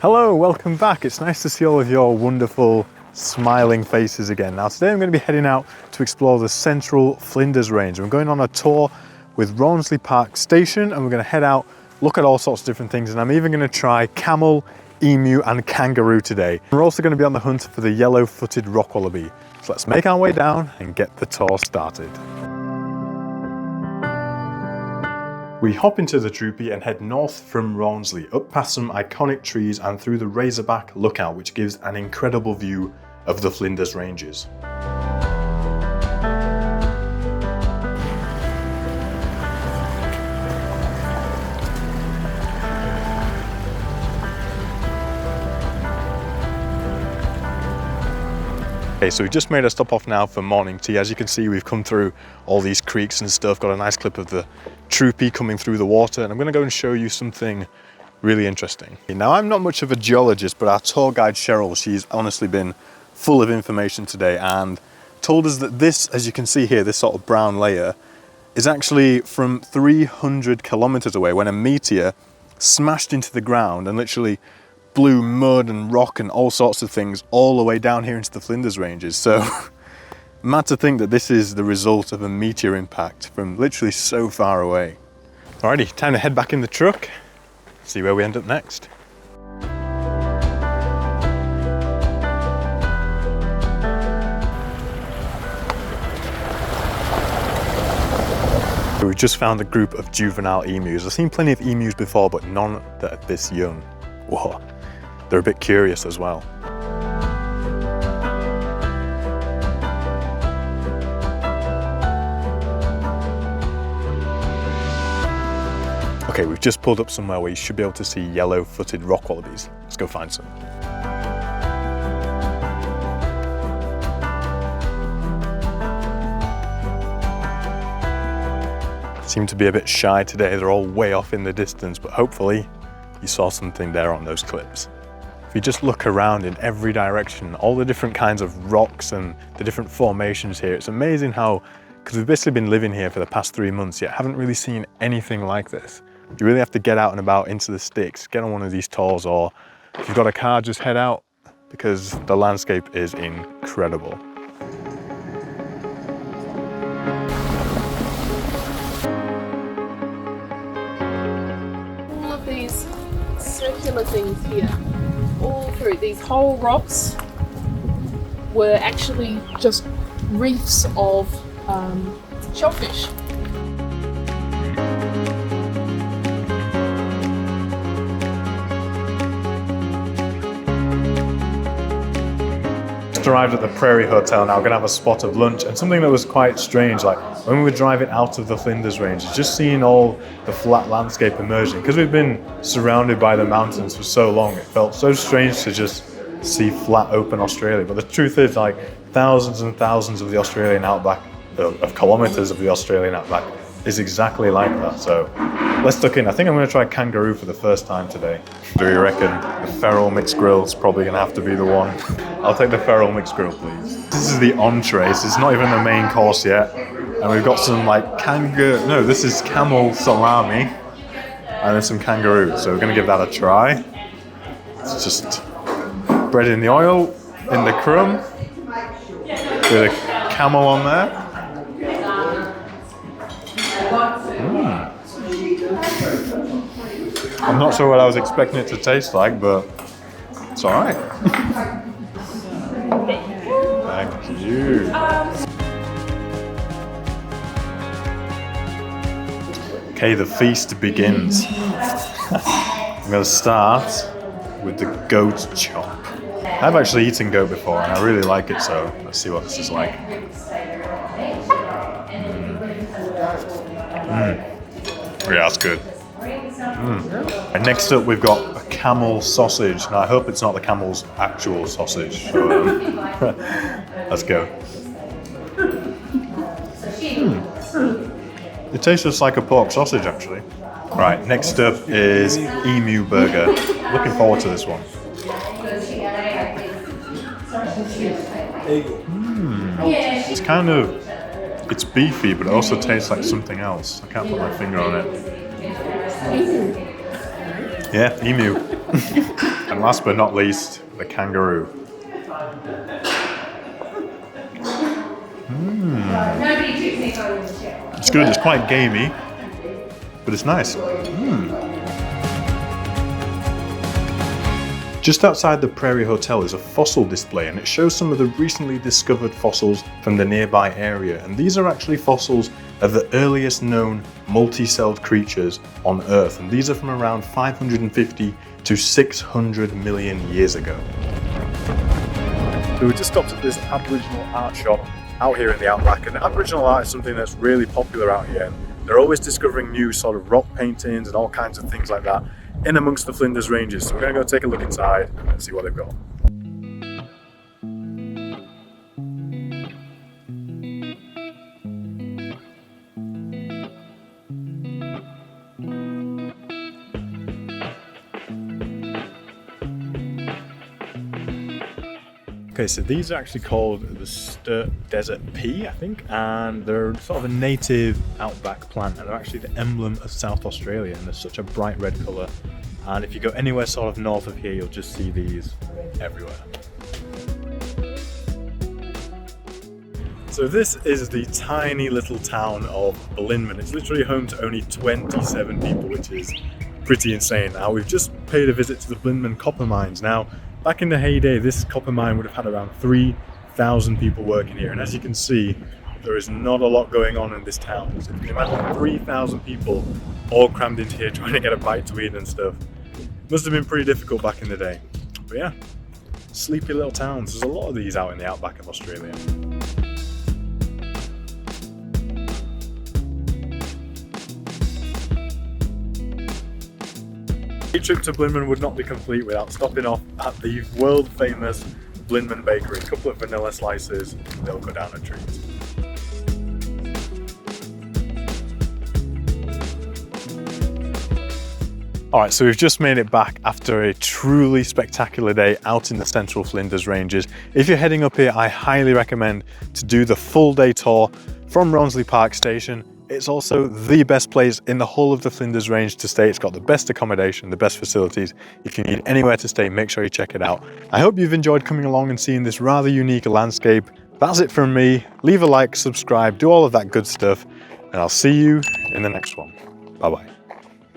Hello, welcome back. It's nice to see all of your wonderful smiling faces again. Now today I'm going to be heading out to explore the central Flinders Range. I'm going on a tour with Rawnsley Park Station and we're going to head out, look at all sorts of different things, and I'm even going to try camel, emu and kangaroo today. We're also going to be on the hunt for the yellow-footed rock wallaby. So let's make our way down and get the tour started. We hop into the Troopy and head north from Rawnsley, up past some iconic trees and through the Razorback lookout, which gives an incredible view of the Flinders Ranges. Okay, so we just made a stop off now for morning tea. As you can see, we've come through all these creeks and stuff, got a nice clip of the Troopy coming through the water, and I'm gonna go and show you something really interesting. Now, I'm not much of a geologist, but our tour guide, Cheryl, she's honestly been full of information today and told us that this, as you can see here, this sort of brown layer, is actually from 300 kilometers away when a meteor smashed into the ground and literally blew mud and rock and all sorts of things all the way down here into the Flinders Ranges. So mad to think that this is the result of a meteor impact from literally so far away. Alrighty, time to head back in the truck, see where we end up next. We've just found a group of juvenile emus. I've seen plenty of emus before, but none that are this young. Whoa. They're a bit curious as well. Okay, we've just pulled up somewhere where you should be able to see yellow-footed rock wallabies. Let's go find some. Seem to be a bit shy today. They're all way off in the distance, but hopefully you saw something there on those clips. If you just look around in every direction, all the different kinds of rocks and the different formations here, it's amazing how, because we've basically been living here for the past 3 months, yet haven't really seen anything like this. You really have to get out and about into the sticks, get on one of these tours, or if you've got a car, just head out, because the landscape is incredible. All of these circular things here, all through these whole rocks were actually just reefs of shellfish. Just arrived at the Prairie Hotel now, gonna have a spot of lunch, and something that was quite strange, like when we were driving out of the Flinders Ranges, just seeing all the flat landscape emerging, because we've been surrounded by the mountains for so long, it felt so strange to just see flat open Australia. But the truth is, like, thousands and thousands of the Australian outback, of kilometers of the Australian outback is exactly like that. So let's duck in. I think I'm gonna try kangaroo for the first time today. Do you reckon the feral mixed grill's probably gonna have to be the one? I'll take the feral mixed grill, please. This is the entree, so it's not even the main course yet. And we've got some like this is camel salami, and then some kangaroo. So we're gonna give that a try. It's just bread in the oil, in the crumb, with a camel on there. I'm not sure what I was expecting it to taste like, but it's all right. Thank you. Okay, the feast begins. I'm going to start with the goat chop. I've actually eaten goat before and I really like it, so let's see what this is like. Yeah, that's good. And next up we've got a camel sausage. Now I hope it's not the camel's actual sausage. So, let's go. It tastes just like a pork sausage actually. Right, next up is emu burger. Looking forward to this one. It's kind of, it's beefy, but it also tastes like something else. I can't put my finger on it. Yeah, emu. And last but not least, the kangaroo. It's good, it's quite gamey, but it's nice. Just outside the Prairie Hotel is a fossil display, and it shows some of the recently discovered fossils from the nearby area. And these are actually fossils of the earliest known multi-celled creatures on Earth. And these are from around 550 to 600 million years ago. So we just stopped at this Aboriginal art shop out here in the Outback, and Aboriginal art is something that's really popular out here. They're always discovering new sort of rock paintings and all kinds of things like that in amongst the Flinders Ranges. So we're going to go take a look inside and see what they've got. Okay, so these are actually called the Sturt Desert Pea, I think, and they're sort of a native outback plant, and they're actually the emblem of South Australia, and they're such a bright red colour. And if you go anywhere sort of north of here, you'll just see these everywhere. So this is the tiny little town of Blinman. It's literally home to only 27 people, which is pretty insane. Now, we've just paid a visit to the Blinman copper mines. Now, back in the heyday, this copper mine would have had around 3,000 people working here, and as you can see, there is not a lot going on in this town. So you can imagine 3,000 people all crammed into here trying to get a bite to eat and stuff. Must have been pretty difficult back in the day. But yeah, sleepy little towns. There's a lot of these out in the outback of Australia. A trip to Blinman would not be complete without stopping off at the world famous Blinman Bakery. A couple of vanilla slices, they'll go down a treat. Alright, so we've just made it back after a truly spectacular day out in the central Flinders Ranges. If you're heading up here, I highly recommend to do the full day tour from Rawnsley Park Station. It's also the best place in the whole of the Flinders Range to stay. It's got the best accommodation, the best facilities. If you need anywhere to stay, make sure you check it out. I hope you've enjoyed coming along and seeing this rather unique landscape. That's it from me. Leave a like, subscribe, do all of that good stuff, and I'll see you in the next one. Bye-bye.